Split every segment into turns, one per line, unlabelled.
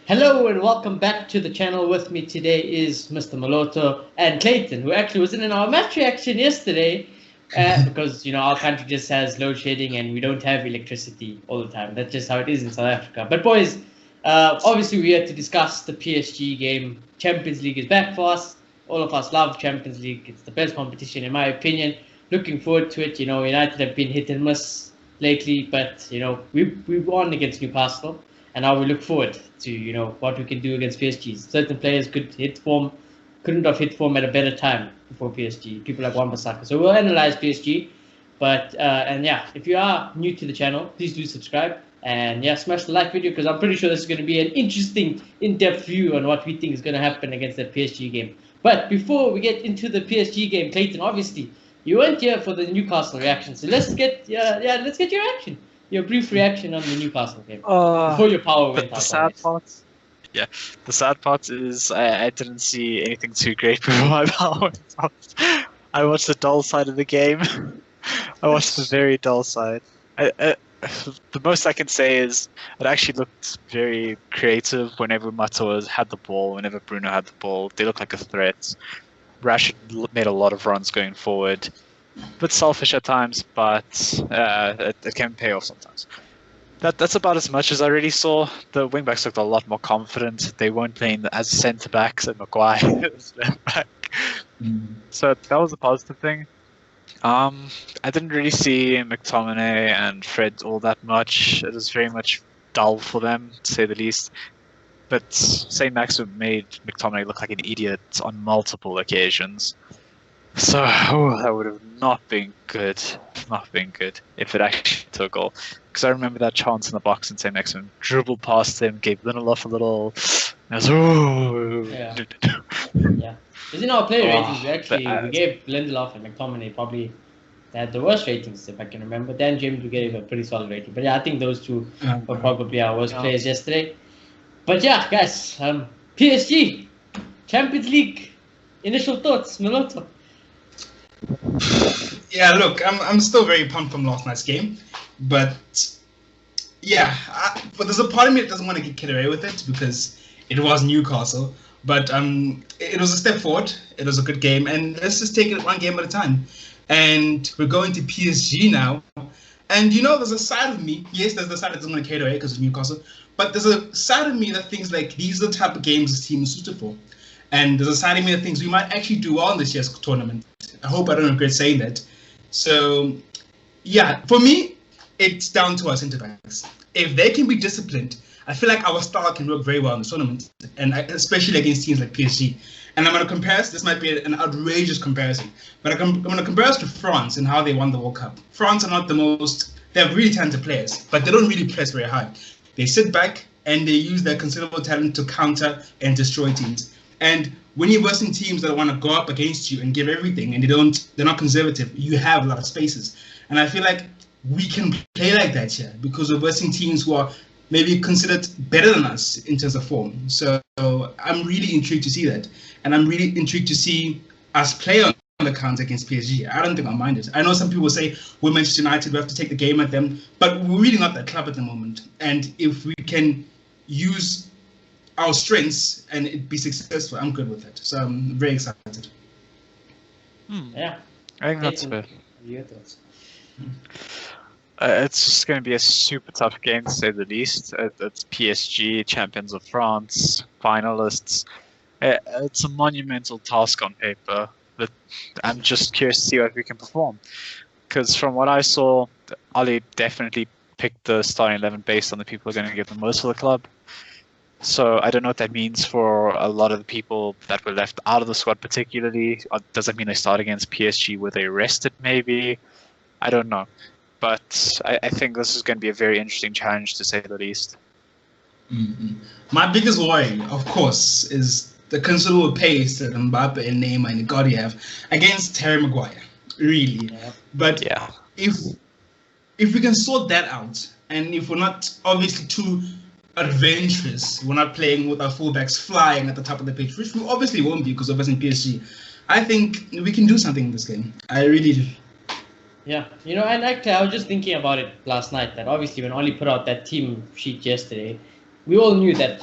Hello and welcome back to the channel. With me today is Mr. Maloto and Clayton, who actually wasn't in our match reaction yesterday because our country just has load shedding and we don't have electricity all the time. That's just how it is in South Africa. But boys, obviously we're here to discuss the PSG game. Champions League is back for us. All of us love Champions League. It's the best competition in my opinion. Looking forward to it. United have been hit and miss lately, but we won against Newcastle. And now we look forward to what we can do against PSG. Certain players couldn't have hit form at a better time before PSG. People like Wan-Bissaka. So we'll analyze PSG. But if you are new to the channel, please do subscribe and smash the like video because I'm pretty sure this is going to be an interesting, in-depth view on what we think is going to happen against the PSG game. But before we get into the PSG game, Clayton, obviously you weren't here for the Newcastle reaction, so let's get your reaction. Your brief reaction on the Newcastle game before your power went out.
The sad part is I didn't see anything too great before my power went out. I watched the dull side of the game. I watched the very dull side. The most I can say is it actually looked very creative whenever Mato had the ball, whenever Bruno had the ball. They looked like a threat. Rashford made a lot of runs going forward. A bit selfish at times, but it can pay off sometimes. That's about as much as I really saw. The wingbacks looked a lot more confident. They weren't playing as centre backs and Maguire as left back. So that was a positive thing. I didn't really see McTominay and Fred all that much. It was very much dull for them, to say the least. But St. Maximin made McTominay look like an idiot on multiple occasions. So that would have not been good if it actually took a goal. Because I remember that chance in the box and St. Maximin dribbled past him, gave Lindelof a little. And I was, ooh.
Yeah. Because in our player ratings, we gave Lindelof and McTominay probably had the worst ratings, if I can remember. Dan James, we gave a pretty solid rating. But I think those two were probably our worst players yesterday. But guys, PSG, Champions League, initial thoughts, Maloto.
Yeah, look, I'm still very pumped from last night's game, but but there's a part of me that doesn't want to get carried away with it because it was Newcastle, but it was a step forward. It was a good game, and let's just take it one game at a time. And we're going to PSG now, and there's a side of me. Yes, there's the side that doesn't want to carry away because of Newcastle, but there's a side of me that thinks like these are the type of games this team is suited for. And there's a side of me that thinks we might actually do well in this year's tournament. I hope I don't regret saying that. So, for me, it's down to our centre backs. If they can be disciplined, I feel like our style can work very well in the tournament, and especially against teams like PSG. And I'm going to compare us. This might be an outrageous comparison, but I'm going to compare us to France and how they won the World Cup. France are not the most. They have really talented players, but they don't really press very high. They sit back and they use their considerable talent to counter and destroy teams. And when you're versing teams that want to go up against you and give everything, and they're not conservative, you have a lot of spaces. And I feel like we can play like that here because we're versing teams who are maybe considered better than us in terms of form. So I'm really intrigued to see that, and I'm really intrigued to see us play on the counter against PSG. I don't think I'll mind it. I know some people say we're Manchester United, we have to take the game at them, but we're really not that club at the moment. And if we can use our strengths and it be successful, I'm good with it. So I'm very excited.
Yeah,
I think that's fair.
Your thoughts?
It's just going to be a super tough game to say the least. It's PSG, champions of France, finalists. It's a monumental task on paper, but I'm just curious to see what we can perform. Because from what I saw, Ali definitely picked the starting 11 based on the people who are going to get the most for the club. So I don't know what that means for a lot of the people that were left out of the squad particularly. Does that mean they start against PSG? Were they rested maybe? I don't know. But I think this is going to be a very interesting challenge to say the least.
Mm-hmm. My biggest worry, of course, is the considerable pace that Mbappe and Neymar and Icardi have against Harry Maguire. Really.
Yeah.
But if we can sort that out, and if we're not obviously too adventurous, we're not playing with our fullbacks flying at the top of the pitch, which we obviously won't be because of us in PSG, I think we can do something in this game. I really do.
Yeah, and actually I was just thinking about it last night that obviously when Oli put out that team sheet yesterday, we all knew that,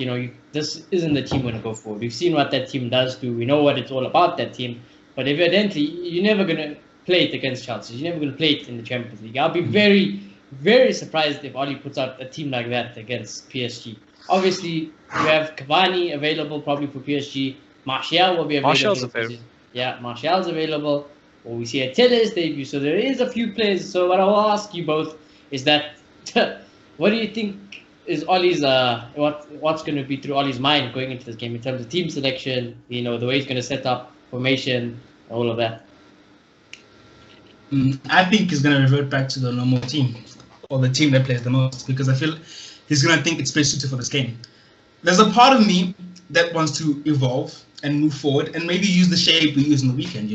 this isn't the team going to go forward. We've seen what that team does do. We know what it's all about, that team. But evidently, you're never going to play it against Chelsea. You're never going to play it in the Champions League. I'll be very, very surprised if Oli puts out a team like that against PSG. Obviously, you have Cavani available probably for PSG. Martial will be available.
Martial's available.
Yeah, Martial's available. Or we see a Telles debut. So there is a few players. So what I will ask you both is that, what do you think is Ollie's what's going to be through Ollie's mind going into this game in terms of team selection, the way he's going to set up formation, all of that?
I think he's going to revert back to the normal team, or the team that plays the most, because I feel he's going to think it's best suited for this game. There's a part of me that wants to evolve and move forward and maybe use the shape we used on the weekend,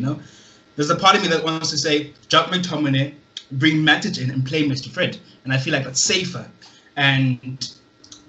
There's a part of me that wants to say, jump McTominay, bring Matic in and play Mr. Fred. And I feel like that's safer. And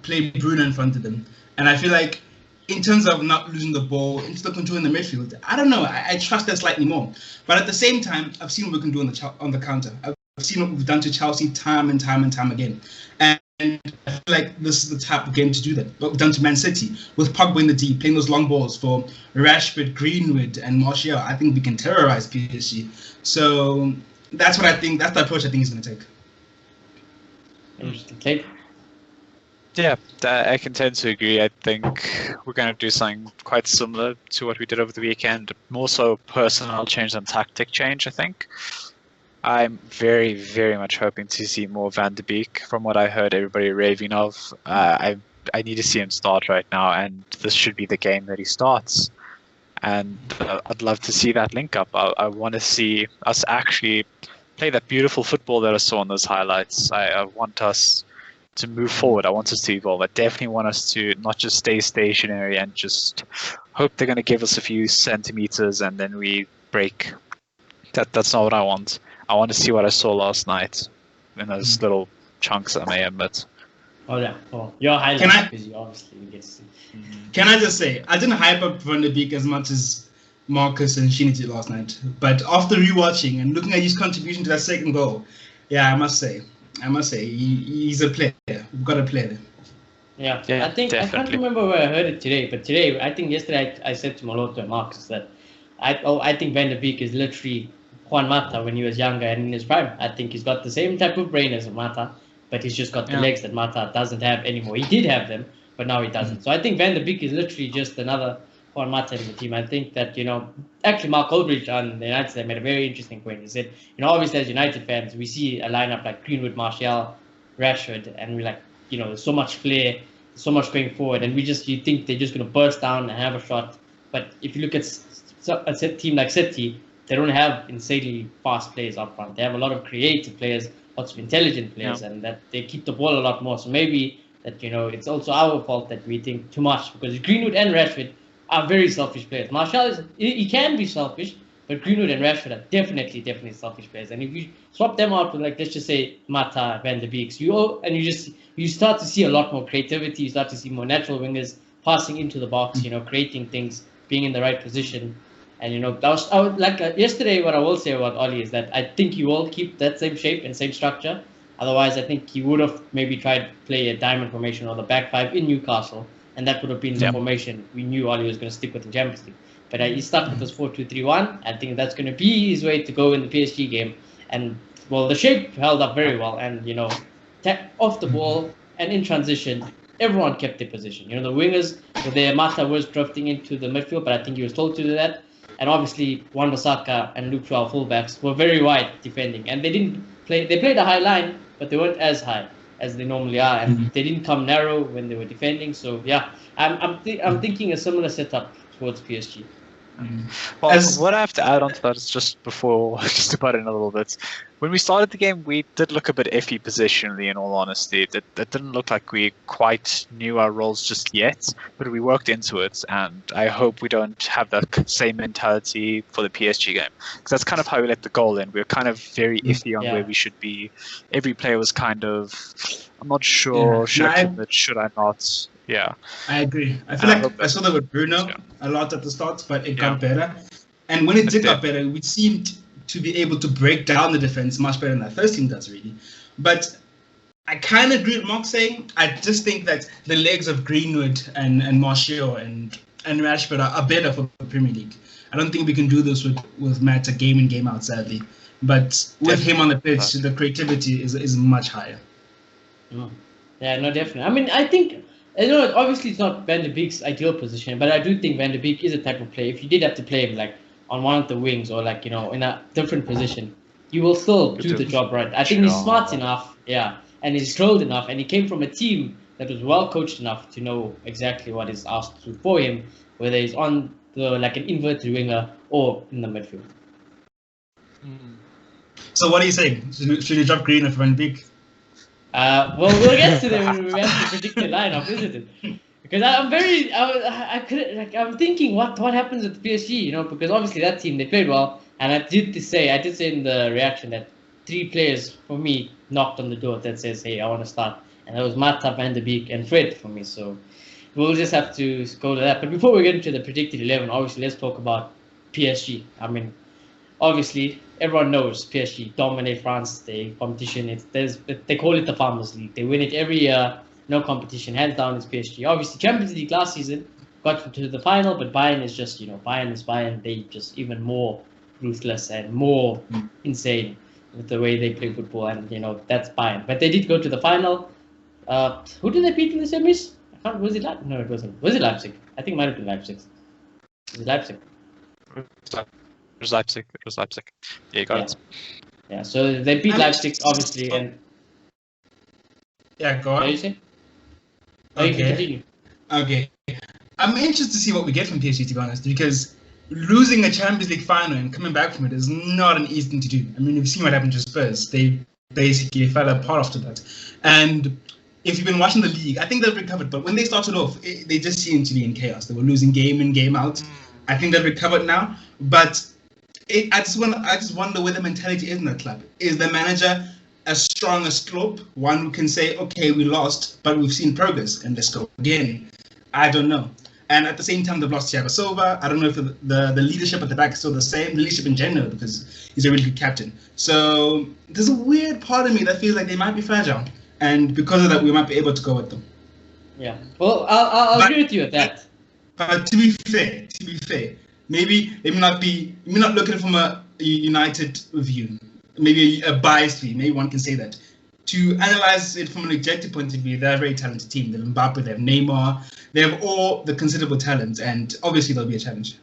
play Bruno in front of them. And I feel like in terms of not losing the ball, into the control in the midfield, I don't know. I trust that slightly more. But at the same time, I've seen what we can do on the counter. I've seen what we've done to Chelsea time and time and time again. And I feel like this is the type of game to do that. What we've done to Man City, with Pogba in the D, playing those long balls for Rashford, Greenwood, and Martial, I think we can terrorize PSG. So that's what I think. That's the approach I think he's going to take.
Interesting take.
Yeah, I can tend to agree. I think we're going to do something quite similar to what we did over the weekend. More so personnel change than tactic change, I think. I'm very, very much hoping to see more Van de Beek from what I heard everybody raving of. I need to see him start right now, and this should be the game that he starts. And I'd love to see that link up. I want to see us actually play that beautiful football that I saw in those highlights. I want us to move forward. I want us to evolve. I definitely want us to not just stay stationary and just hope they're going to give us a few centimeters and then we break. That's not what I want. I want to see what I saw last night in those little chunks, I may admit.
Oh, yeah. Oh, you're highly busy, obviously. You get to see.
Can I just say, I didn't hype up Van de Beek as much as Marcus and Sheeny did last night. But after rewatching and looking at his contribution to that second goal, yeah, I must say, he's a player. We've got a player there.
Yeah, I think definitely. I can't remember where I heard it today, but today, I think yesterday I said to Maloto and Marcus that I think Van de Beek is literally Juan Mata when he was younger and in his prime. I think he's got the same type of brain as Mata, but he's just got the legs that Mata doesn't have anymore. He did have them, but now he doesn't. So I think Van de Beek is literally just another Juan Mata in the team. I think that, actually Mark Goldbridge on the United side made a very interesting point. He said, obviously as United fans, we see a lineup like Greenwood, Martial, Rashford, and we're like, there's so much flair, so much going forward, and you think they're just going to burst down and have a shot. But if you look at a team like City, they don't have insanely fast players up front. They have a lot of creative players, lots of intelligent players, and that they keep the ball a lot more. So maybe that, it's also our fault that we think too much, because Greenwood and Rashford are very selfish players. Martial he can be selfish, but Greenwood and Rashford are definitely selfish players. And if you swap them out with, like, let's just say Mata, Van de Beek, you start to see a lot more creativity. You start to see more natural wingers passing into the box, creating things, being in the right position. And yesterday, what I will say about Oli is that I think he will keep that same shape and same structure. Otherwise, I think he would have maybe tried to play a diamond formation or the back five in Newcastle, and that would have been the formation we knew Oli was going to stick with in Champions League. But he stuck with this 4-2-3-1. I think that's going to be his way to go in the PSG game. And the shape held up very well. And off the ball and in transition, everyone kept their position. The wingers, their Mata was drifting into the midfield, but I think he was told to do that. And obviously, Wan-Bissaka and Luke Shaw, fullbacks, were very wide defending. And they played a high line, but they weren't as high as they normally are. And they didn't come narrow when they were defending. So, yeah, I'm thinking a similar setup towards PSG.
Well, what I have to add on to that is just to butt in a little bit. When we started the game, we did look a bit iffy positionally, in all honesty. That didn't look like we quite knew our roles just yet, but we worked into it, and I hope we don't have that same mentality for the PSG game. Because that's kind of how we let the goal in. We were kind of very iffy on where we should be. Every player was kind of, I'm not sure, should I commit, should I not? Yeah,
I agree. I feel like I saw that with Bruno a lot at the start, but it got better. And when it did get better, we seemed to be able to break down the defense much better than that first team does, really. But I kind of agree with Mark saying. I just think that the legs of Greenwood and Martial and Rashford are better for the Premier League. I don't think we can do this with Matt game in, game out, sadly. But with him on the pitch, the creativity is much higher.
Yeah, no, definitely. I mean, I think, obviously it's not Van de Beek's ideal position, but I do think Van de Beek is a type of player. If you did have to play him like on one of the wings or like, in a different position, you will still do the job right. I think he's smart enough, and he's drilled enough, and he came from a team that was well coached enough to know exactly what is asked for him, whether he's on like an inverted winger or in the midfield.
So what are you saying? Should you drop Greenwood for Van de Beek?
Well, we'll get to them when we have to predict the lineup, isn't it? Because I'm thinking what happens with PSG, because obviously that team, they played well, and I did say in the reaction that 3 players for me knocked on the door that says, hey, I want to start, and that was Mata, Van de Beek, and Fred for me. So we'll just have to go to that. But before we get into the predicted 11, obviously let's talk about PSG. I mean, obviously everyone knows PSG dominate France. They competition. They call it the Farmers League. They win it every year. No competition. Hands down, it's PSG. Obviously, Champions League last season got to the final, but Bayern is just, Bayern is Bayern. They just even more ruthless and more insane with the way they play football, and that's Bayern. But they did go to the final. Who did they beat in the semis? Was it Leipzig? No, it wasn't. Was it Leipzig? I think it might have been Leipzig. Was it Leipzig?
It was Leipzig. Yeah, you got it.
Yeah, so they beat Leipzig, obviously, and...
Yeah, go on.
What did you say?
Okay. I'm anxious to see what we get from PSG, to be honest, because losing a Champions League final and coming back from it is not an easy thing to do. I mean, we've seen what happened to Spurs. They basically fell apart after that. And if you've been watching the league, I think they've recovered. But when they started off, they just seemed to be in chaos. They were losing game in, game out. I think they've recovered now. But I just wonder where the mentality is in that club. Is the manager as strong as Klopp, one who can say, okay, we lost, but we've seen progress, and let's go again? I don't know. And at the same time, they've lost Thiago Silva. I don't know if the leadership at the back is still the same, the leadership in general, because he's a really good captain. So there's a weird part of me that feels like they might be fragile. And because of that, we might be able to go with them.
Yeah. Well, I'll agree with you at that.
But to be fair, maybe they may not look at it from a United view, maybe a biased view. Maybe one can say that. To analyze it from an objective point of view, they're a very talented team. They have Mbappe, they have Neymar, they have all the considerable talent, and obviously there'll be a challenge.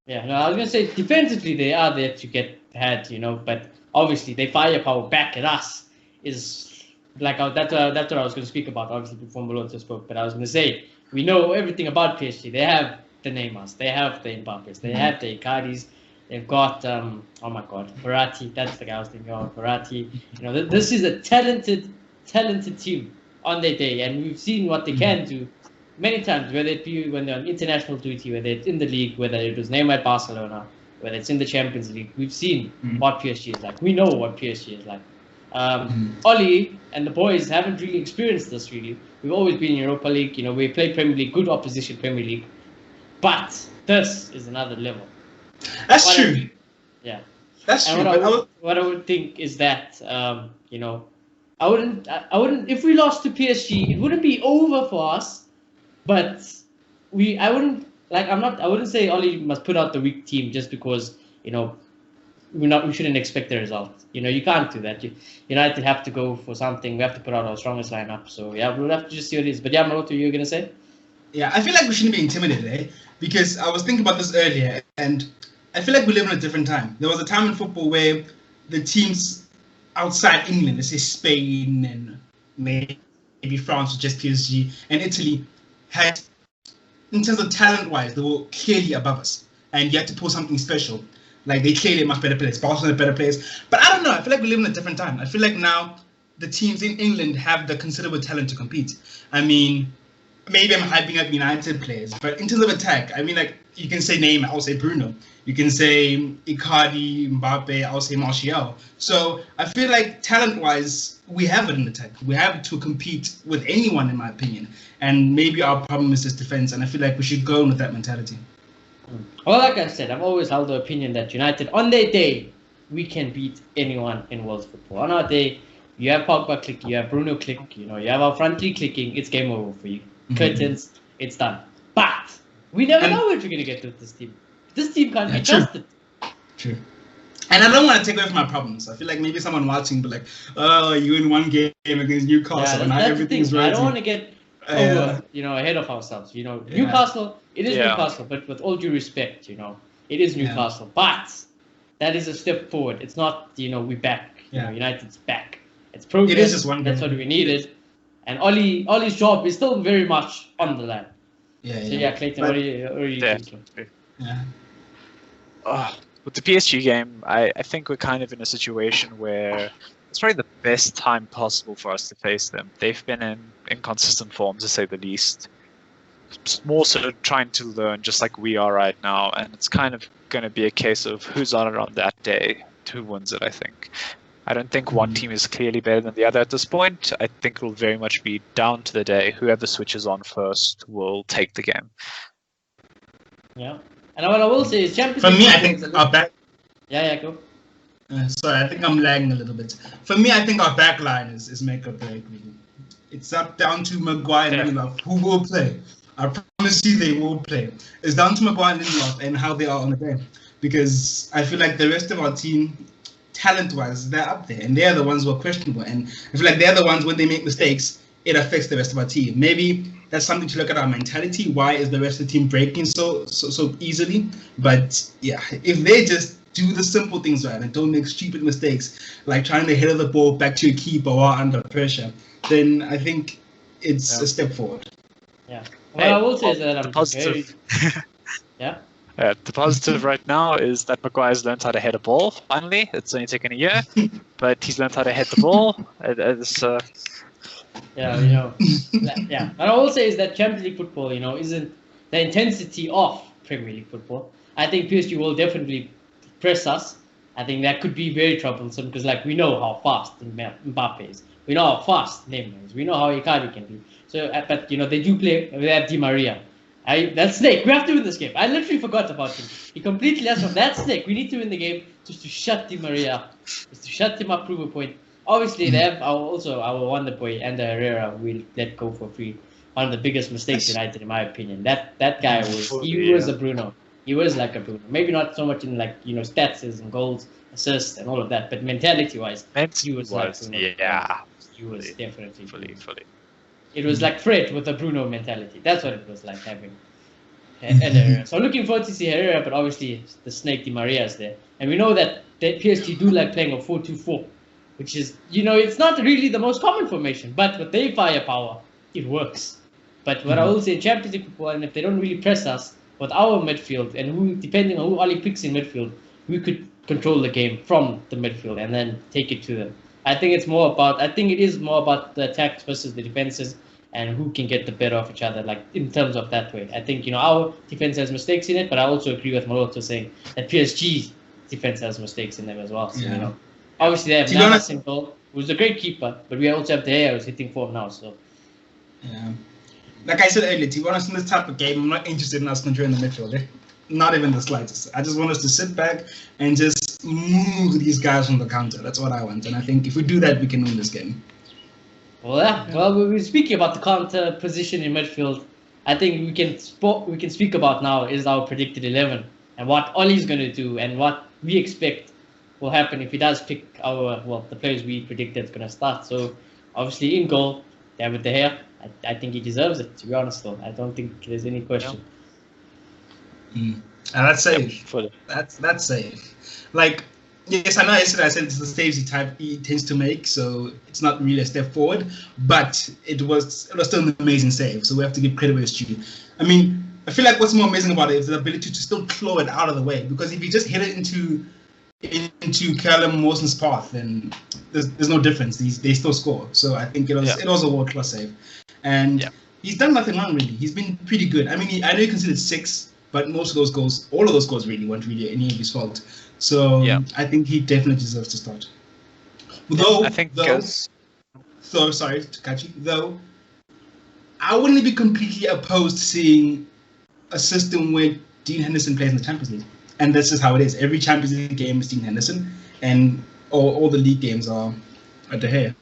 Yeah, no, I was going to say, defensively they are there to get had, but obviously their firepower back at us is like, that's what I was going to speak about, obviously, before Maloto spoke, but I was going to say, we know everything about PSG. They have the Neymars, they have the Mbappes, they have the Icardis, they've got, oh my God, Verratti, that's the guy I was thinking of, Verratti. This is a talented team on their day, and we've seen what they can do many times, whether it be when they're on international duty, whether it's in the league, whether it was Neymar at Barcelona, whether it's in the Champions League. We've seen what PSG is like. We know what PSG is like. Oli and the boys haven't really experienced this, really. We've always been in Europa League. We play Premier League, good opposition Premier League. But this is another level.
That's true.
Yeah.
That's true.
What I would think is that, I wouldn't, if we lost to PSG, it wouldn't be over for us, but I wouldn't say Oli must put out the weak team just because, we shouldn't expect the result. You can't do that. United have to go for something. We have to put out our strongest lineup. So, yeah, we'll have to just see what it is. But, yeah, Maroto, you were going to say?
Yeah, I feel like we shouldn't be intimidated, because I was thinking about this earlier, and I feel like we live in a different time. There was a time in football where the teams outside England, let's say Spain and maybe France, or just PSG, and Italy, had, in terms of talent-wise, they were clearly above us, and you had to pull something special. Like, they clearly much better players. Barcelona better players. But I don't know. I feel like we live in a different time. I feel like now the teams in England have the considerable talent to compete. I mean, maybe I'm hyping up United players, but in terms of attack, I mean, like, you can say Neymar, I'll say Bruno. You can say Icardi, Mbappe, I'll say Martial. So I feel like talent-wise, we have it in attack. We have to compete with anyone, in my opinion. And maybe our problem is just defense, and I feel like we should go with that mentality.
Well, like I said, I've always held the opinion that United, on their day, we can beat anyone in world football. On our day, You have Pogba clicking, you have Bruno clicking, you have our front three clicking, it's game over for you. Curtains, it's done. But we never know what we're going to get with this team. This team can't be trusted.
True. And I don't want to take away from my problems. I feel like maybe someone watching be like, "Oh, you in one game against Newcastle, and everything's right."
I don't want to get over, ahead of ourselves. Newcastle, it is Newcastle, but with all due respect, it is Newcastle. But that is a step forward. It's not, we're back. United's back. It's progress.
It is just one game.
That's what we needed. And Ollie's job is still very much on the line. Clayton, what are you thinking?
With the PSG game, I think we're kind of in a situation where it's probably the best time possible for us to face them. They've been in inconsistent form, to say the least. More so trying to learn, just like we are right now, and it's kind of going to be a case of who's on it on that day, who wins it, I think. I don't think one team is clearly better than the other at this point. I think it will very much be down to the day. Whoever switches on first will take the game.
Yeah. And what I will say is Champions
League. For me, I think our back.
Go.
Sorry, I think I'm lagging a little bit. For me, I think our back line is make or break. Really. It's up down to Maguire and Lindelof, who will play. I promise you they will play. It's down to Maguire and Lindelof and how they are on the day. Because I feel like the rest of our team, talent-wise, they're up there. And they're the ones who are questionable. And I feel like they're the ones, when they make mistakes, it affects the rest of our team. Maybe that's something to look at our mentality. Why is the rest of the team breaking so easily? But yeah, if they just do the simple things right and don't make stupid mistakes, like trying to header the ball back to your keeper while under pressure, then I think it's a step forward.
Yeah. What I will say is that I'm
positive.
Yeah.
The positive right now is that Maguire's learned how to head a ball. Finally, it's only taken a year, but he's learned how to head the ball.
What I will say is that Champions League football, isn't the intensity of Premier League football. I think PSG will definitely press us. I think that could be very troublesome because, we know how fast Mbappe is. We know how fast Neymar is. We know how Icardi can be. So, but they do play. They have Di Maria. That snake. We have to win this game. I literally forgot about him. He completely left off. That snake. We need to win the game just to shut Di Maria up. Just to shut him up, prove a point. Obviously, they have our wonder boy, Ander Herrera, will let go for free. One of the biggest mistakes United, in my opinion. That guy was a Bruno. He was like a Bruno. Maybe not so much in stats and goals, assists, and all of that, but mentality-wise, he was like Bruno.
Yeah.
He was definitely
fully.
It was like Fred with a Bruno mentality. That's what it was like having. And so looking forward to see Herrera, but obviously the snake Di Maria is there, and we know that PSG do like playing a 4-2-4. Which is, it's not really the most common formation, but with their firepower, it works. But what I will say, Champions League football, and if they don't really press us with our midfield, and depending on who Ollie picks in midfield, we could control the game from the midfield and then take it to them. I think it is more about the attacks versus the defenses and who can get the better of each other, in terms of that way. I think, our defense has mistakes in it, but I also agree with Maloto saying that PSG's defense has mistakes in them as well. So, obviously, they have Navas in goal, who's a great keeper, but we also have De Gea, who's hitting form now. So,
like I said earlier, to be honest, in this type of game, I'm not interested in us controlling the midfield. Not even the slightest. I just want us to sit back and just move these guys from the counter. That's what I want, and I think if we do that, we can win this game.
Well, we're speaking about the counter position in midfield. I think we can speak about now is our predicted 11 and what Ollie's going to do and what we expect will happen if he does pick the players we predicted is going to start. So obviously in goal, David De Gea, I think he deserves it, to be honest though. I don't think there's any question.
And that's safe. That's safe. Yes, I know yesterday I said it's the saves he tends to make, so it's not really a step forward, but it was still an amazing save, so we have to give credit where it's due. I mean, I feel like what's more amazing about it is the ability to still claw it out of the way, because if you just hit it into Callum Mawson's path, then there's no difference. They still score. So I think it was a world-class save. And he's done nothing wrong, really. He's been pretty good. I mean, I know he considered 6, but all of those goals really weren't really any of his fault. So I think he definitely deserves to start. So sorry to cut you. Though, I wouldn't be completely opposed to seeing a system where Dean Henderson plays in the Champions League. And that's just how it is. Every Champions League game is Dean Henderson, and all the league games are De Gea.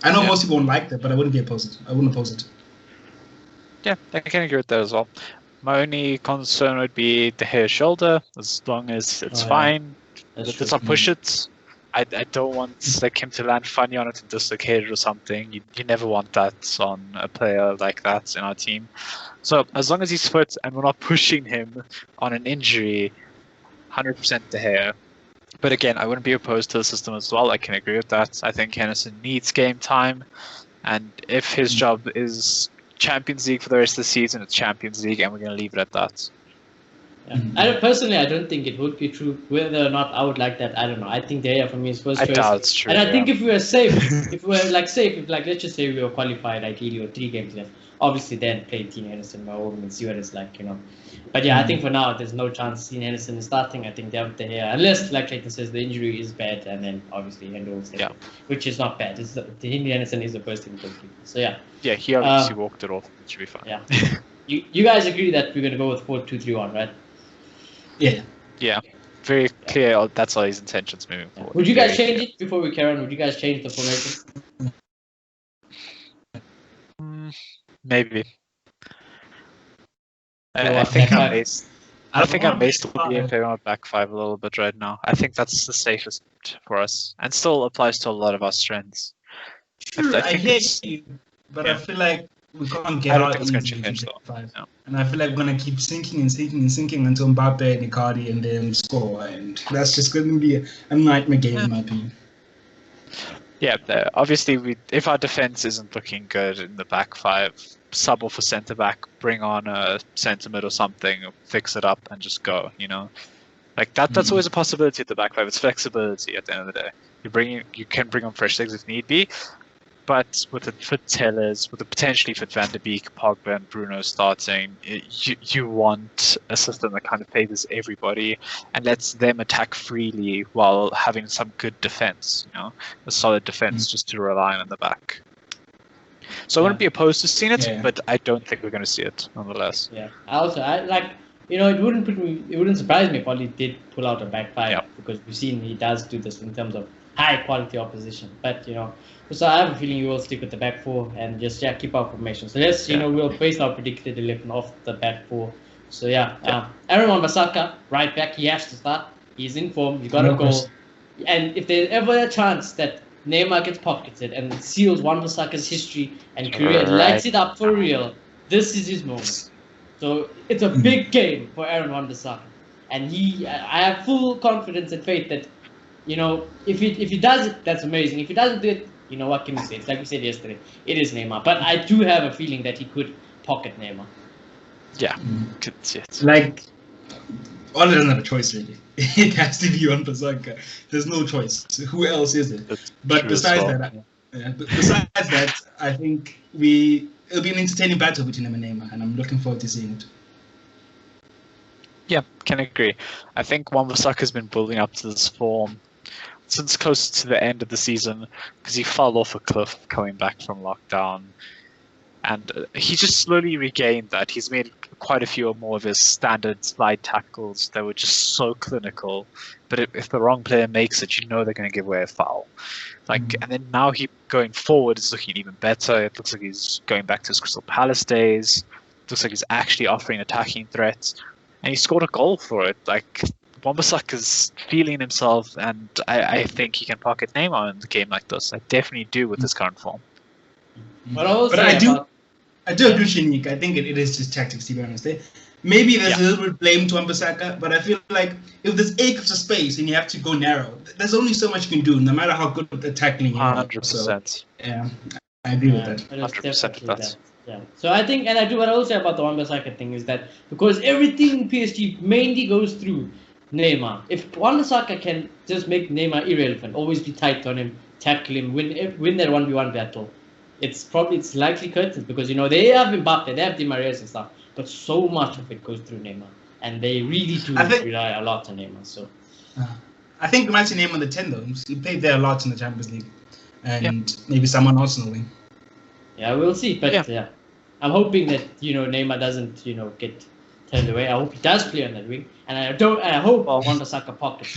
I know most people won't like that, but I wouldn't oppose it.
Yeah, I can agree with that as well. My only concern would be the hair shoulder. As long as it's fine, let's not push it. I don't want like him to land funny on it and dislocate it or something. You never want that on a player like that in our team. So as long as he's fit and we're not pushing him on an injury, 100% the hair. But again, I wouldn't be opposed to the system as well. I can agree with that. I think Henderson needs game time, and if his job is Champions League for the rest of the season, it's Champions League, and we're going to leave it at that.
Yeah. I don't think it would be true. Whether or not I would like that, I don't know. I think De Gea for me is first choice.
I doubt it's true.
And I think if we were safe, if let's just say we were qualified ideally with 3 games left, obviously then play Dean Henderson at home and see what it's like, But yeah, I think for now there's no chance Dean Henderson is starting. I think they have De Gea, unless like Clayton says the injury is bad, and then obviously Hendo will stay, which is not bad. Dean Henderson is the first team goalkeeper. So yeah.
Yeah, he obviously walked it off. It should be fine.
Yeah. You guys agree that we're gonna go with 4-2-3-1, right?
Yeah.
Yeah. Very clear. That's all his intentions moving forward.
Would you guys change it before we carry on? Would you guys change the formation?
Maybe. I think I'm based. I think I'm based on the favor on back 5 a little bit right now. I think that's the safest for us, and still applies to a lot of our strengths.
Sure, I hear you, but I feel like we can't get out easily to 5. No. And I feel like we're gonna keep sinking until Mbappe and Icardi and then score, and that's just gonna be a nightmare game in my opinion.
Yeah, obviously, if our defense isn't looking good in the back 5, sub off a centre back, bring on a centre mid or something, fix it up, and just go. Like that. That's always a possibility at the back 5. It's flexibility at the end of the day. You can bring on fresh legs if need be, but with the fit Tellers, with the potentially fit Van der Beek, Pogba, and Bruno starting, you want a system that kind of favors everybody and lets them attack freely while having some good defense. A solid defense just to rely on the back. So I wouldn't be opposed to seeing it, but I don't think we're going to see it nonetheless.
Yeah. It wouldn't surprise me if Oli did pull out a back 5 because we've seen he does do this in terms of high quality opposition. But so I have a feeling we will stick with the back 4 and just keep our formation. So let's we'll base our predicted 11 off the back 4. So Aaron Wan-Bissaka, right back, he has to start. He's in form. You got to go. And if there's ever a chance that Neymar gets pocketed and seals Wan-Bissaka's history and career and lights it up for real, this is his moment. So it's a big game for Aaron Wan-Bissaka, and I have full confidence and faith that if he does it, that's amazing. If he doesn't do it, what can we say? It's like we said yesterday, it is Neymar. But I do have a feeling that he could pocket Neymar.
Yeah, could see it.
Like, Ole doesn't have a choice really. It has to be Wan-Bissaka. There's no choice. Who else is it? But besides that, I think it'll be an entertaining battle between him and Neymar, and I'm looking forward to seeing it.
Yeah, can agree. I think Wan-Bissaka has been building up to this form since close to the end of the season because he fell off a cliff coming back from lockdown. And he just slowly regained that. He's made quite a few more of his standard slide tackles that were just so clinical. But if the wrong player makes it, they're going to give away a foul. And then now going forward, it's looking even better. It looks like he's going back to his Crystal Palace days. It looks like he's actually offering attacking threats. And he scored a goal for it. Wan-Bissaka's feeling himself, and I think he can pocket Neymar in a game like this. I definitely do with his current form.
But I do
agree with Shanique. I think it is just tactics, to be honest. Maybe there's a little bit of blame to Wan-Bissaka, but I feel like if there's acres of space and you have to go narrow, there's only so much you can do, no matter how good the tackling you are.
100%.
So, yeah, I agree with that.
100% with that.
Yeah. So I think, and I do what I will say about the Wan-Bissaka thing is that because everything in PSG mainly goes through Neymar. If Wan-Bissaka can just make Neymar irrelevant, always be tight on him, tackle him, win that 1v1 battle, it's likely curtains because they have Mbappe, they have Di Maria and stuff, but so much of it goes through Neymar, and they really do rely a lot on Neymar. So
I think we might see Neymar on the 10 though. He played there a lot in the Champions League, and maybe someone else in the wing.
Yeah, we'll see. But I'm hoping that Neymar doesn't get turned away. I hope he does play on that wing, and I hope Wan-Bissaka pockets.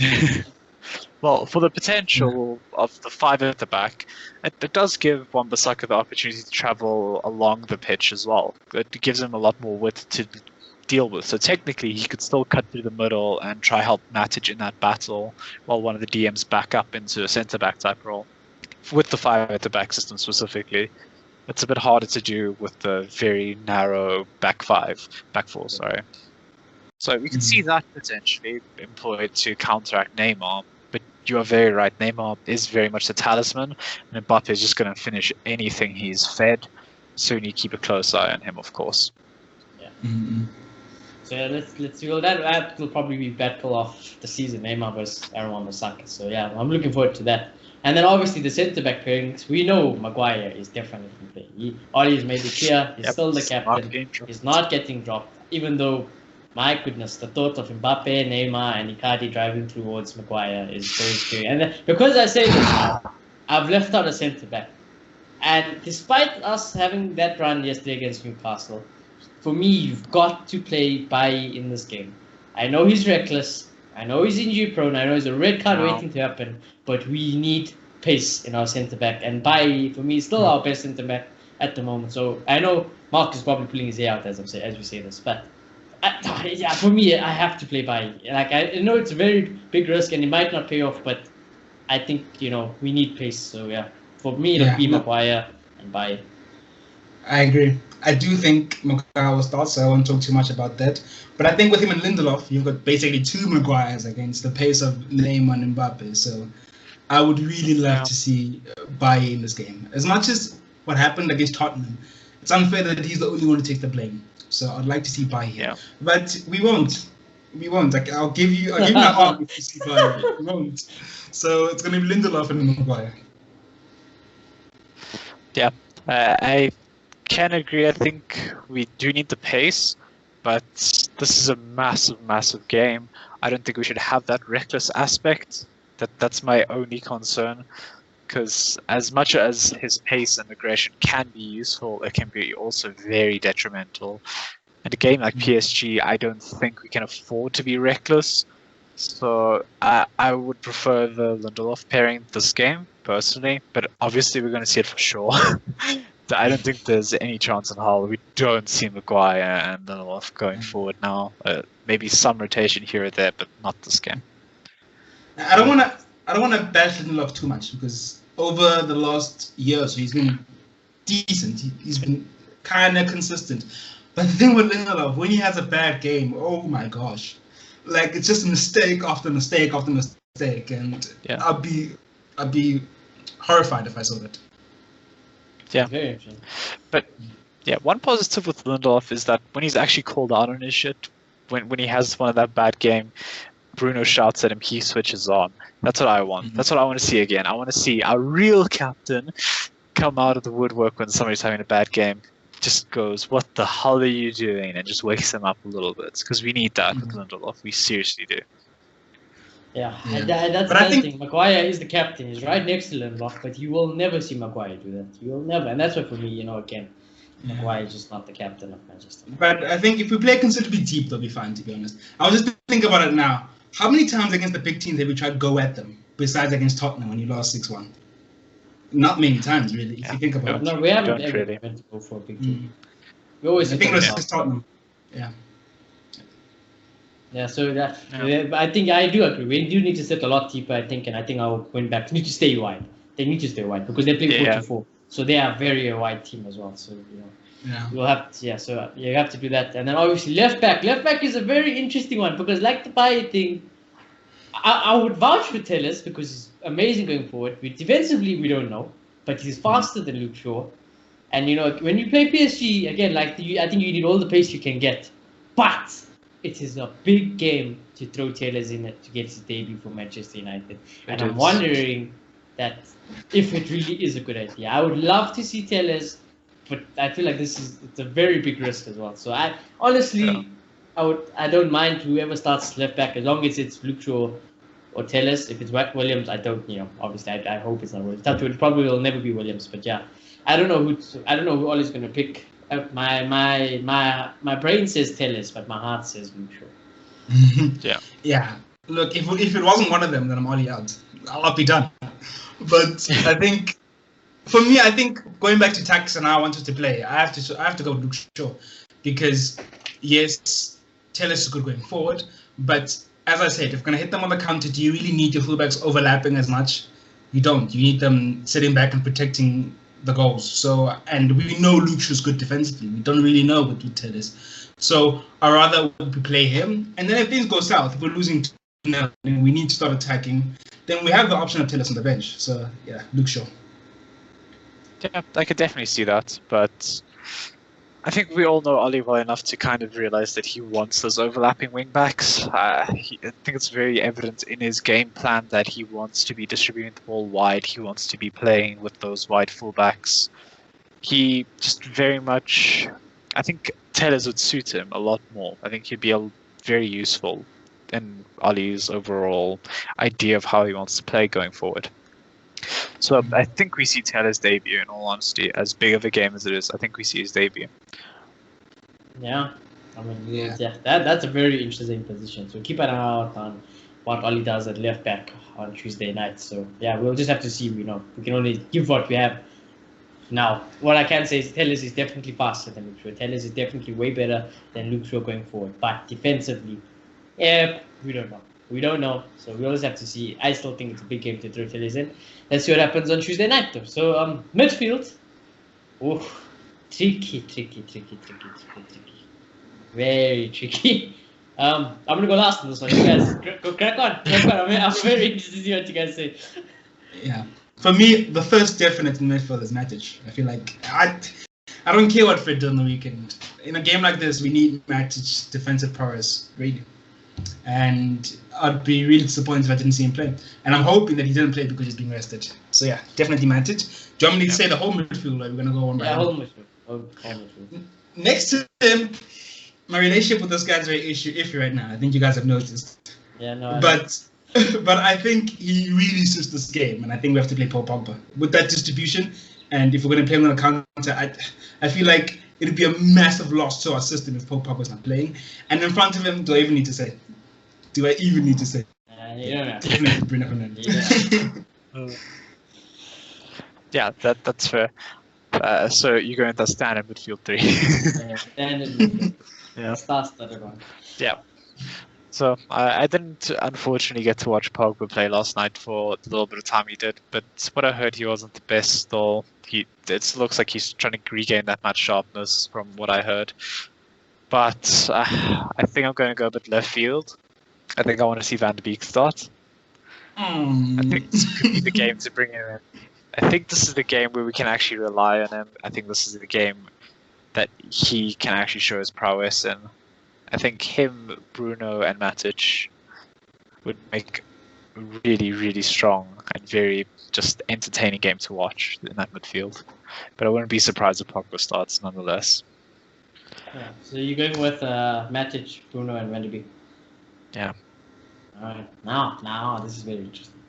Well, for the potential of the 5 at the back, it does give Wan-Bissaka the opportunity to travel along the pitch as well. It gives him a lot more width to deal with. So technically, he could still cut through the middle and try help Matic in that battle, while one of the DMs back up into a centre-back type role. With the 5 at the back system specifically, it's a bit harder to do with the very narrow back four, sorry. So we can see that potentially employed to counteract Neymar. But you are very right, Neymar is very much the talisman, and Mbappe is just going to finish anything he's fed. So you need to keep a close eye on him, of course.
Yeah. So yeah, let's see. Well, that will probably be battle of the season, Neymar versus Aaron Wan-Bissaka. So yeah, I'm looking forward to that. And then obviously the centre-back pairings, we know Maguire is definitely playing. Ollie's made it clear, he's still the captain. He's not getting dropped, even though, my goodness, the thought of Mbappe, Neymar, and Icardi driving towards Maguire is very scary. And because I say this, I've left out a centre-back. And despite us having that run yesterday against Newcastle, for me, you've got to play Bailly in this game. I know he's reckless. I know he's injury prone. I know there's a red card waiting to happen. But we need pace in our centre-back. And Bailly, for me, is still our best centre-back at the moment. So I know Mark is probably pulling his hair out as we say this. But yeah, for me, I have to play Bailly. Like, I know it's a very big risk and it might not pay off. But I think, we need pace. So yeah, for me, it'll be Maguire and Bailly.
I agree. I do think Maguire will start, so I won't talk too much about that. But I think with him and Lindelof, you've got basically 2 Maguires against the pace of Neymar and Mbappe. So I would really love to see Bailly in this game. As much as what happened against Tottenham, it's unfair that he's the only one to take the blame. So I'd like to see Bailly here. But we won't. We won't. I'll give you my arm if you see Bailly. We won't. So it's going to be Lindelof and Maguire.
Yeah. I can agree. I think we do need the pace, but this is a massive, massive game. I don't think we should have that reckless aspect. That's my only concern, because as much as his pace and aggression can be useful, it can be also very detrimental. In a game like PSG, I don't think we can afford to be reckless. So I would prefer the Lindelof pairing this game, personally, but obviously we're going to see it for sure. I don't think there's any chance in hell we don't see Maguire and Lindelof going forward now. Maybe some rotation here or there, but not this game.
I don't want to bash Lindelof too much, because over the last year or so he's been decent. He's been kind of consistent. But the thing with Lindelof, when he has a bad game, oh my gosh, like it's just mistake after mistake after mistake, and I'd be horrified if I saw that.
Yeah, but yeah, one positive with Lindelof is that when he's actually called out on his shit, when he has one of that bad game, Bruno shouts at him, he switches on. That's what I want. That's what I want to see again. I want to see our real captain come out of the woodwork when somebody's having a bad game, just goes, "What the hell are you doing?" and just wakes them up a little bit, because we need that with Lindelof. We seriously do.
Yeah. That's the other thing. Maguire is the captain. He's right next to Lindelof, but you will never see Maguire do that. You will never. And that's why for me, again, Maguire is just not the captain of Manchester.
But I think if we play considerably deep, they'll be fine, to be honest. I was just thinking about it now. How many times against the big teams have we tried to go at them, besides against Tottenham when you lost 6-1? Not many times, really, if you think about it.
No, we haven't ever meant to go for a big team. We always
think it was just Tottenham. Yeah.
Yeah, so I think I do agree. We do need to sit a lot deeper, I think, and I think our win backs need to stay wide. They need to stay wide because they're playing 4-4. So they are very wide team as well. So you'll have to, so you have to do that. And then obviously left back. Left back is a very interesting one because like the Bailly thing, I would vouch for Telles because he's amazing going forward. Defensively, we don't know, but he's faster than Luke Shaw. And when you play PSG again, I think you need all the pace you can get, but it is a big game to throw Telles in it to get his debut for Manchester United. And I'm wondering that if it really is a good idea. I would love to see Telles, but I feel like it's a very big risk as well. So I honestly, I don't mind whoever starts left back as long as it's Luke Shaw or Telles. If it's Williams, I don't. Obviously, I hope it's not Williams. It probably will never be Williams. But yeah, I don't know who Ollie's going to pick. My brain says Telles, but my heart says Luke Shaw.
Yeah. Look, if it wasn't one of them, then I'm Ollie out. I'll be done. But I think, for me, I think going back to tactics and how I wanted to play, I have to go with Luke Shaw, because yes, Telles is good going forward, but as I said, if you're going to hit them on the counter, do you really need your fullbacks overlapping as much? You don't. You need them sitting back and protecting the goals. So, and we know Luke Shaw's good defensively. We don't really know with Telles. So I rather play him. And then if things go south, if we're losing 2-0 and we need to start attacking, then we have the option of Telles on the bench. So yeah, Luke Shaw.
Yeah, I could definitely see that, but I think we all know Ollie well enough to kind of realize that he wants those overlapping wing backs. I think it's very evident in his game plan that he wants to be distributing the ball wide. He wants to be playing with those wide fullbacks. He just very much, I think Telles would suit him a lot more. I think he'd be very useful in Ollie's overall idea of how he wants to play going forward. So I think we see Telles' debut, in all honesty, as big of a game as it is. I think we see his debut.
Yeah, I mean, that's a very interesting position. So keep an eye out on what Ollie does at left back on Tuesday night. So yeah, we'll just have to see. We can only give what we have. Now, what I can say is Telles is definitely faster than Luke Shaw. Telles is definitely way better than Luke Shaw going forward. But defensively, we don't know. We don't know, so we always have to see. I still think it's a big game to throw Telles in. Let's see what happens on Tuesday night, though. So, midfield. Oh, tricky. Very tricky. I'm going to go last on this one. You guys, go crack on. I'm very interested to see what you guys say.
Yeah. For me, the first definite in midfield is Matic. I feel like I don't care what Fred did on the weekend. In a game like this, we need Matic's defensive prowess, really. And I'd be really disappointed if I didn't see him play. And I'm hoping that he didn't play because he's being rested. So yeah, definitely Matic. Do you want me to say the whole midfield, or we're going to go one by one?
Whole midfield.
Next to him, my relationship with this guy is very iffy right now. I think you guys have noticed.
Yeah, no.
But I think he really suits this game, and I think we have to play Paul Pogba with that distribution. And if we're going to play him on a counter, I feel like it'd be a massive loss to our system if Paul Pogba's not playing. And in front of him, do I even need to say? You don't have to. Definitely Bruno Fernandes.
Yeah, that's fair. So you're going to stand in midfield 3.
Stand in midfield.
Yeah.
Started on.
Yeah. So I didn't unfortunately get to watch Pogba play last night for the little bit of time he did, but what I heard, he wasn't the best still. It looks like he's trying to regain that much sharpness from what I heard. But I think I'm going to go a bit left field. I think I want to see Van de Beek start. I think this could be the game to bring him in. I think this is the game where we can actually rely on him. I think this is the game that he can actually show his prowess in. I think him, Bruno, and Matic would make a really, really strong and very just entertaining game to watch in that midfield. But I wouldn't be surprised if Pogba starts nonetheless.
Yeah, so you're going with Matic, Bruno, and Van de Beek.
Yeah.
All right. Now this is very interesting.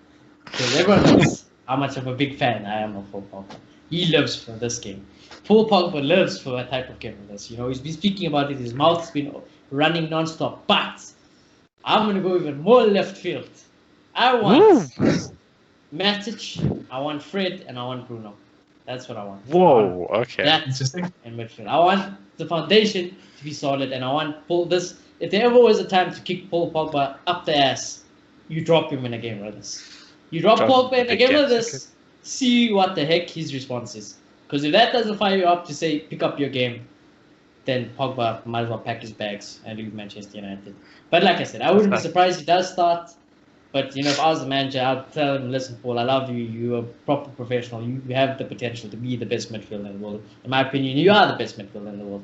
Because everyone knows how much of a big fan I am of Paul Pogba. He lives for this game. Paul Pogba lives for a type of game like this. He's been speaking about it. His mouth's been running non-stop. But I'm going to go even more left field. I want Matic, I want Fred, and I want Bruno. That's what I want.
Whoa, okay.
That's in midfield. I want the foundation to be solid, and I want this. If there ever was a time to kick Paul Pogba up the ass, you drop him in a game like this. You drop Pogba in a game like this, see what the heck his response is. Because if that doesn't fire you up to say, pick up your game, then Pogba might as well pack his bags and leave Manchester United. But like I said, I wouldn't be surprised if he does start. But, if I was the manager, I'd tell him, listen, Paul, I love you. You're a proper professional. You have the potential to be the best midfielder in the world. In my opinion, you are the best midfielder in the world.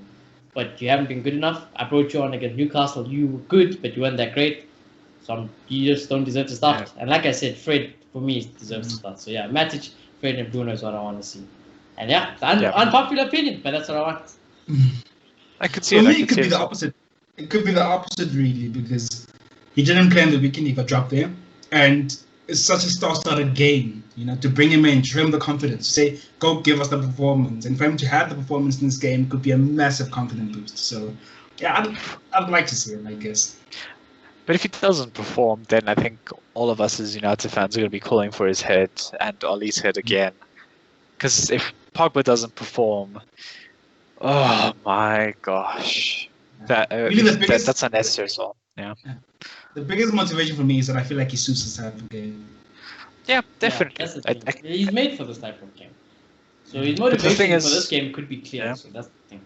But you haven't been good enough. I brought you on against Newcastle. You were good, but you weren't that great. So you just don't deserve to start. Yeah. And like I said, Fred, for me, deserves to start. So yeah, Matic, Fred, and Bruno is what I want to see. And yeah, it's unpopular opinion, but that's what I want.
I could see
it. For
me,
it could be the opposite. It could be the opposite, really, because he didn't play on the weekend. He got dropped there. And it's such a star-studded game, to bring him in, show him the confidence, say, go give us the performance. And for him to have the performance in this game could be a massive confidence boost. So, yeah, I'd like to see him, I guess.
But if he doesn't perform, then I think all of us as United fans are going to be calling for his head and Ollie's head again. Because if Pogba doesn't perform, oh my gosh, that's unnecessary. So yeah.
The biggest motivation for me is that I feel like he suits this type of game.
Yeah, definitely.
Yeah, he's made for this type of game. So his motivation for this game could be clear. Yeah. So that's the thing.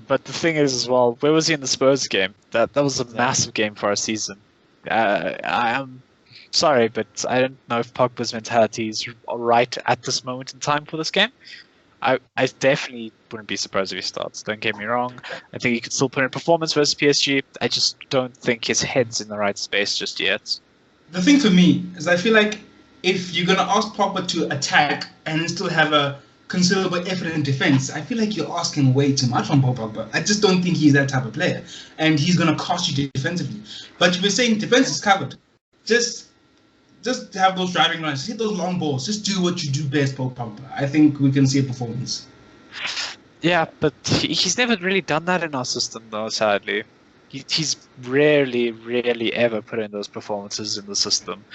But the thing is as well, where was he in the Spurs game? That was a massive game for our season. I am sorry, but I don't know if Pogba's mentality is right at this moment in time for this game. I definitely wouldn't be surprised if he starts. Don't get me wrong. I think he could still put in performance versus PSG. I just don't think his head's in the right space just yet.
The thing for me is I feel like if you're going to ask Pogba to attack and still have a considerable effort in defense, I feel like you're asking way too much from Paul Pogba. I just don't think he's that type of player, and he's going to cost you defensively. But we're saying defense is covered. Just have those driving runs, hit those long balls, just do what you do best, Paul Pogba. I think we can see a performance.
Yeah, but he's never really done that in our system, though, sadly. He's rarely ever put in those performances in the system.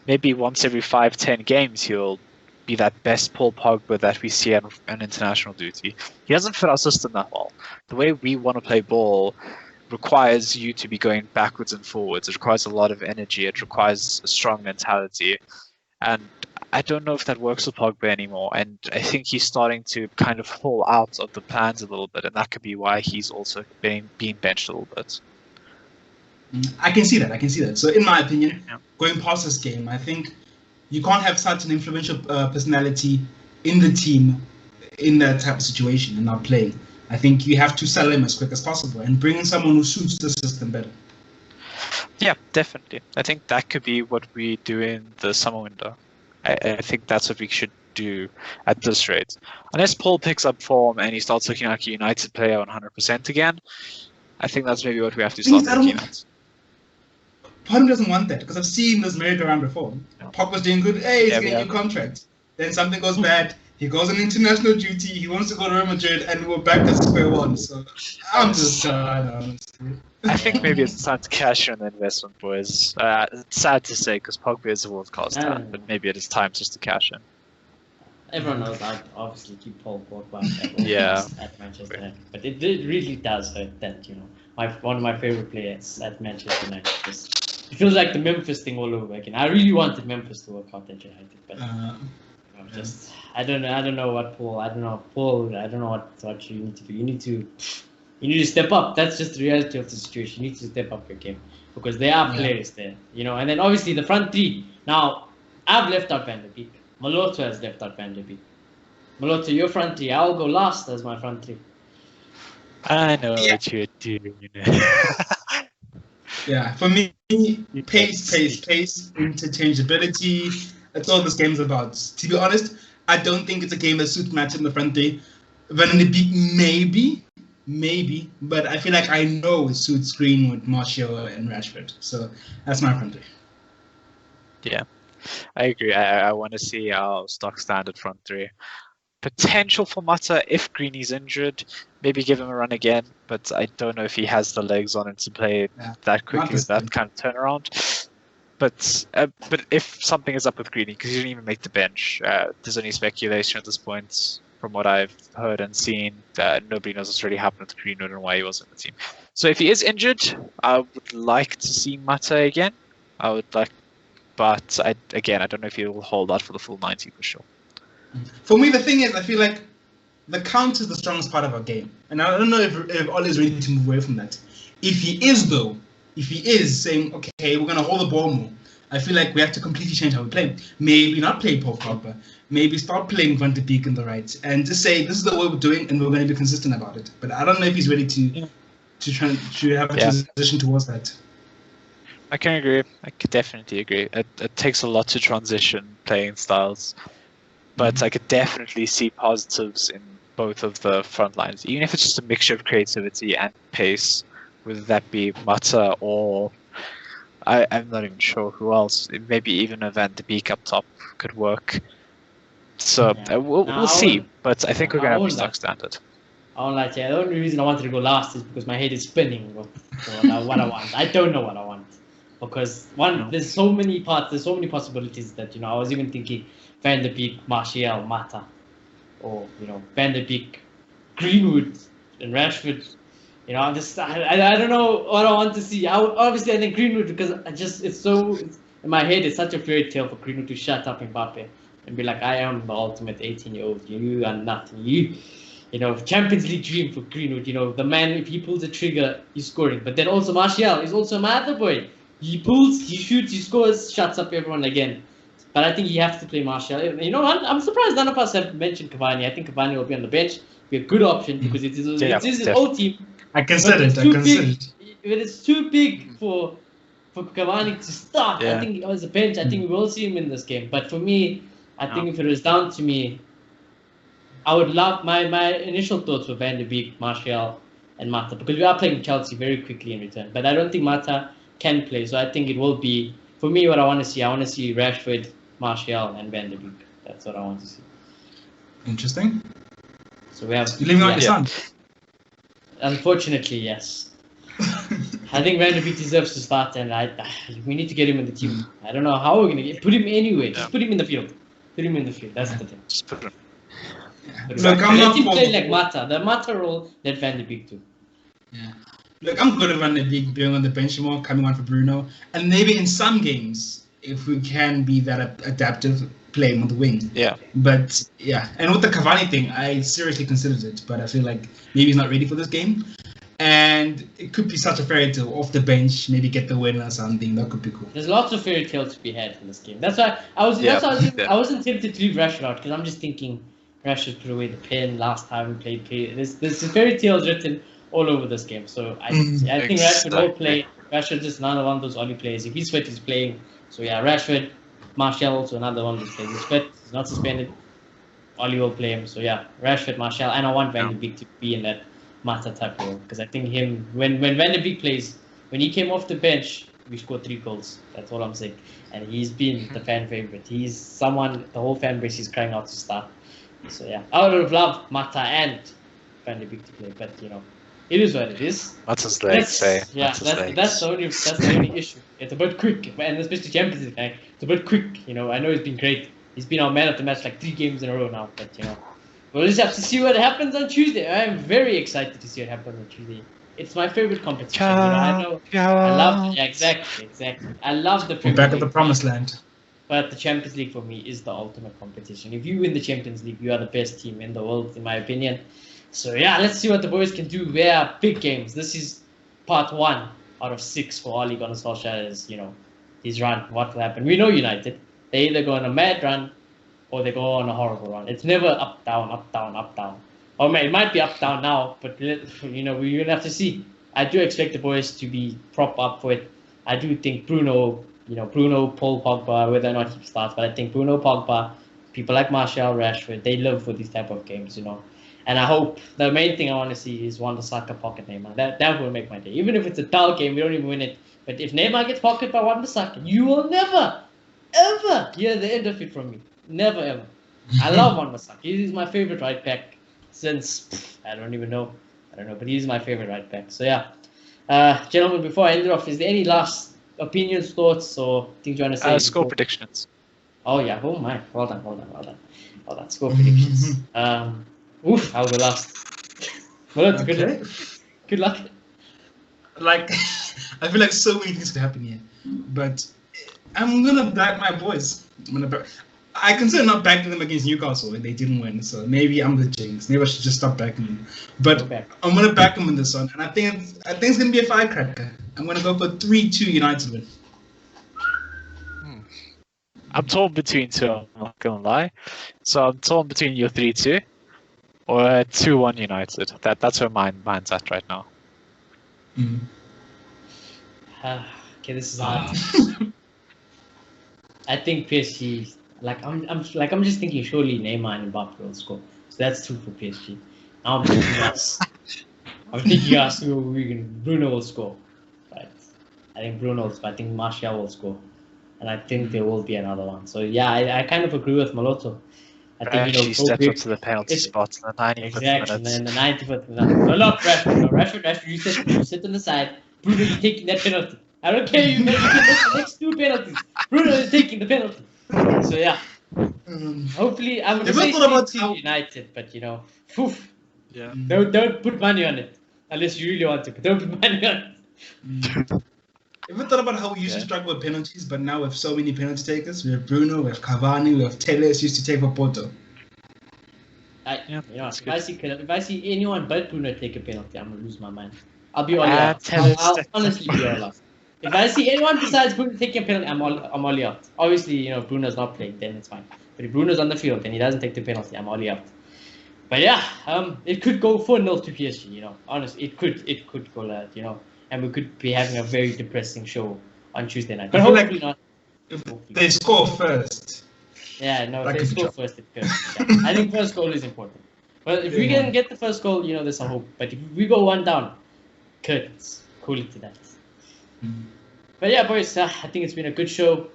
Maybe once every 5-10 games he'll be that best Paul Pogba that we see on international duty. He doesn't fit our system that well. The way we want to play ball requires you to be going backwards and forwards. It requires a lot of energy. It requires a strong mentality. And I don't know if that works with Pogba anymore. And I think he's starting to kind of fall out of the plans a little bit. And that could be why he's also being benched a little bit.
I can see that. So in my opinion, going past this game, I think you can't have such an influential personality in the team in that type of situation and not playing. I think you have to sell him as quick as possible and bring in someone who suits the system better.
Yeah, definitely. I think that could be what we do in the summer window. I think that's what we should do at this rate. Unless Paul picks up form and he starts looking like a United player 100% again, I think that's maybe what we have to start looking at.
Part of me doesn't want that because I've seen this merry-go-round before. Pogba's doing good. Hey, he's getting a new contract. Then something goes bad. He goes on international duty. He wants to go to Real Madrid, and we're back at square one. So I'm just tired, honestly.
I think maybe it's time to cash in the investment, boys. It's sad to say because Pogba is a world-class talent, but maybe it is time just to cash in.
Everyone knows I'd obviously keep Paul Pogba at Manchester United, but it really does hurt that one of my favorite players at Manchester United. It feels like the Memphis thing all over again. I really wanted Memphis to work out at United, but I don't know what Paul. I don't know what you need to do. You need to step up. That's just the reality of the situation. You need to step up your game because there are players there, And then obviously the front three. Now I've left out Van der Beek. Maloto has left out Van der Beek. Maloto, your front three. I'll go last as my front three.
I know what you're doing.
Yeah, for me, pace, interchangeability. That's all this game's about. To be honest, I don't think it's a game that suits Matip in the front three. Van der Beek, maybe, but I feel like I know it suits Greenwood, Martial, and Rashford. So that's my front three.
Yeah, I agree. I want to see our stock standard front three. Potential for Mata if Greeny's injured, maybe give him a run again, but I don't know if he has the legs on him to play that quickly with that kind of turnaround. But if something is up with Greeny, because he didn't even make the bench, there's only speculation at this point. From what I've heard and seen, nobody knows what's really happened with Greenwood and why he wasn't in the team. So if he is injured, I would like to see Mata again. But I don't know if he will hold out for the full 90 for sure.
For me, the thing is, I feel like the counter is the strongest part of our game. And I don't know if Ole is ready to move away from that. If he is saying, okay, we're going to hold the ball more, I feel like we have to completely change how we play. Maybe not play Paul Pogba. Maybe start playing Van der Beek in the right. And just say, this is the way we're doing, and we're going to be consistent about it. But I don't know if he's ready to have a transition towards that.
I can agree. I could definitely agree. It takes a lot to transition playing styles. But I could definitely see positives in both of the front lines, even if it's just a mixture of creativity and pace, whether that be Mata or I'm not even sure who else. Maybe even a Van der Beek up top could work. So we'll see. But I think we're going to have a stock standard.
I won't lie to you. The only reason I wanted to go last is because my head is spinning. What I want. I don't know what I want. Because there's so many parts, there's so many possibilities that, I was even thinking Van der Beek, Martial, Mata, or, Van der Beek, Greenwood, and Rashford. I don't know what I want to see. Obviously, I think Greenwood, because in my head, it's such a fairy tale for Greenwood to shut up Mbappe and be like, I am the ultimate 18-year-old. You are nothing. Champions League dream for Greenwood. The man, if he pulls a trigger, he's scoring. But then also Martial is also a mother boy. He pulls, he shoots, he scores, shuts up everyone again. But I think he has to play Martial. I'm surprised none of us have mentioned Cavani. I think Cavani will be on the bench. Be a good option because it is his old team.
I consider it.
But it's too big for Cavani to start.
Yeah.
I think as a bench, I think we will see him in this game. But for me, I think if it was down to me, I would love my initial thoughts were Van der Beek, Martial, and Mata, because we are playing Chelsea very quickly in return. But I don't think Mata can play, so I think it will be, for me, what I want to see. I want to see Rashford, Martial, and Van der Beek. That's what I want to see.
Interesting.
So we have.
You're leaving out your son.
Unfortunately, yes. I think Van der Beek deserves to start, and we need to get him in the team. I don't know how we're gonna put him anyway. Just put him in the field. Put him in the field. That's the thing.
Just put him.
Look, I'm
let
not
him
for-
play like Mata. The Mata role, let Van der Beek do.
Yeah. Look, I'm good at Van der Beek being on the bench more, coming on for Bruno, and maybe in some games, if we can be that adaptive, playing on the wing.
Yeah.
But yeah, and with the Cavani thing, I seriously considered it, but I feel like maybe he's not ready for this game, and it could be such a fairy tale off the bench, maybe get the win or something. That could be cool.
There's lots of fairy tales to be had in this game. That's why I wasn't tempted to leave Rashford out, because I'm just thinking Rashford put away the pen last time we played. There's fairy tales written all over this game. So I think Rashford will play. Rashford is another one of those Oli players. If he's fit, he's playing. So yeah, Rashford, Martial also another one of those players. He's fit, he's not suspended. Oli will play him. So yeah, Rashford, Martial, and I want Van der Beek to be in that Mata type role, because I think when Van der Beek plays, when he came off the bench, we scored 3 goals. That's all I'm saying. And he's been the fan favorite. He's someone the whole fan base is crying out to start. So yeah, I would have loved Mata and Van der Beek to play, but it is what it is.
Mata's legs,
that's the only issue. It's a bit quick, and especially Champions League, it's a bit quick. I know he's been great. He's been our man of the match like 3 games in a row now, but we'll just have to see what happens on Tuesday. I'm very excited to see what happens on Tuesday. It's my favorite competition. I love exactly. I love the
We're
Premier
back at
League.
the promised land.
But the Champions League for me is the ultimate competition. If you win the Champions League, you are the best team in the world, in my opinion. So yeah, let's see what the boys can do. They are big games. This is part 1 out of 6 for Ole Gunnar Solskjaer's, his run. What will happen? We know United. They either go on a mad run or they go on a horrible run. It's never up, down, up, down, up, down. Or it might be up, down now, but we're going to have to see. I do expect the boys to be prop up for it. I do think Bruno, Paul Pogba, whether or not he starts, but I think Bruno, Pogba, people like Martial, Rashford, they live for these type of games, And I hope the main thing I want to see is Wan-Bissaka pocket Neymar. That will make my day. Even if it's a dull game, we don't even win it. But if Neymar gets pocketed by Wan-Bissaka, you will never, ever hear the end of it from me. Never, ever. I love Wan-Bissaka. He's my favorite right back since, I don't know, but he's my favorite right back. So yeah. Gentlemen, before I end it off, is there any last opinions, thoughts, or things you want to say?
Score predictions.
Oh yeah, oh my. Well done. Score predictions. Oof, I'll go last. Well,
Okay.
Good luck.
Like, I feel like so many things could happen here, but I'm gonna back my boys. I consider not backing them against Newcastle when they didn't win, so maybe I'm the jinx. Maybe I should just stop backing them. But
Okay.
I'm gonna back them in this one, and I think it's gonna be a firecracker. I'm gonna go for 3-2 United win.
I'm torn between 2, I'm not going to lie. So I'm torn between your 3-2 or 2-1 United. That's where mine's at right now.
Mm.
Okay, this is hard. I think PSG. I'm just thinking surely Neymar and Mbappe will score. So that's 2 for PSG. Now I'm thinking us. Bruno will score. Right. I think Martial will score. And I think there will be another one. So yeah, I kind of agree with Maloto. I think,
She
go
steps
big.
up to the penalty
It's-
spot in the 95th
Exactly,
minute.
and then the 95th minute. So look, Rashford, you sit on the side. Bruno, you're taking that penalty. I don't care, you can miss the next 2 penalties. Bruno is taking the penalty. So yeah, hopefully I'm
Have
gonna
you
say
thought about
City
how-
United, but oof,
Yeah.
don't put money on it unless you really want to. But don't put money on it.
Have you thought about how we used to struggle with penalties, but now we have so many penalty takers? We have Bruno, we have Cavani, we have Telles used to take for Porto.
If I see anyone but Bruno take a penalty, I'm gonna lose my mind. I'll be all
Ah,
out.
Telles
I'll
stepped
honestly be all out. If I see anyone besides Bruno taking a penalty, I'm all out. Obviously, Bruno's not playing, then it's fine. But if Bruno's on the field and he doesn't take the penalty, I'm all out. But yeah, it could go 4-0 to PSG. Honestly, it could go like that. And we could be having a very depressing show on Tuesday night. But
I feel
hopefully not.
If they score first.
Yeah, no,
That
if
could
they
be
score
tough.
first, it could. Yeah. I think first goal is important. But if we
Yeah.
can get the first goal, there's some hope. But if we go 1 down, curtains. Cool it to that. But yeah, boys, I think it's been a good show.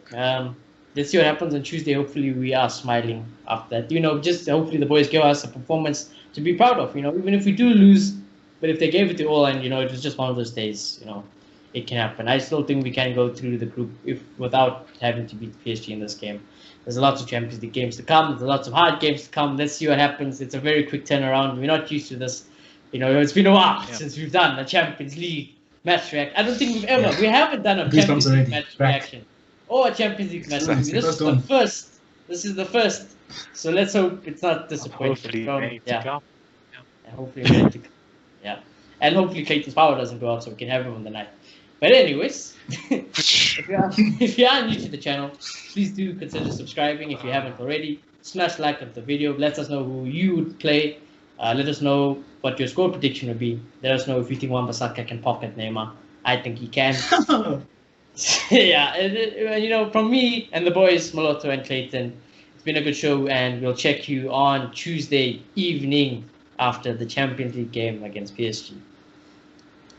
Let's see what happens on Tuesday. Hopefully, we are smiling after that. Just hopefully the boys give us a performance to be proud of. Even if we do lose, but if they gave it to all and it was just one of those days, it can happen. I still think we can go through the group without having to beat PSG in this game. There's lots of Champions League games to come. There's lots of hard games to come. Let's see what happens. It's a very quick turnaround. We're not used to this. It's been a while since we've done a Champions League match reaction. I don't think we've ever. We haven't done a
Goosebumps
Champions League
already.
match
Back.
reaction or a Champions League match
Exactly.
review. This is
First
the
one.
first. This is the first. So let's hope it's not disappointing.
Hopefully, ready to go.
And hopefully, ready to, yeah. And hopefully Clayton's power doesn't go out so we can have him on the night. But anyways, if you are new to the channel, please do consider subscribing if you haven't already. Smash like of the video. Let us know who you would play. Let us know what your score prediction would be. Let us know if you think Wan-Bissaka can pocket Neymar. I think he can. Yeah, from me and the boys, Maloto and Clayton, it's been a good show, and we'll check you on Tuesday evening after the Champions League game against PSG.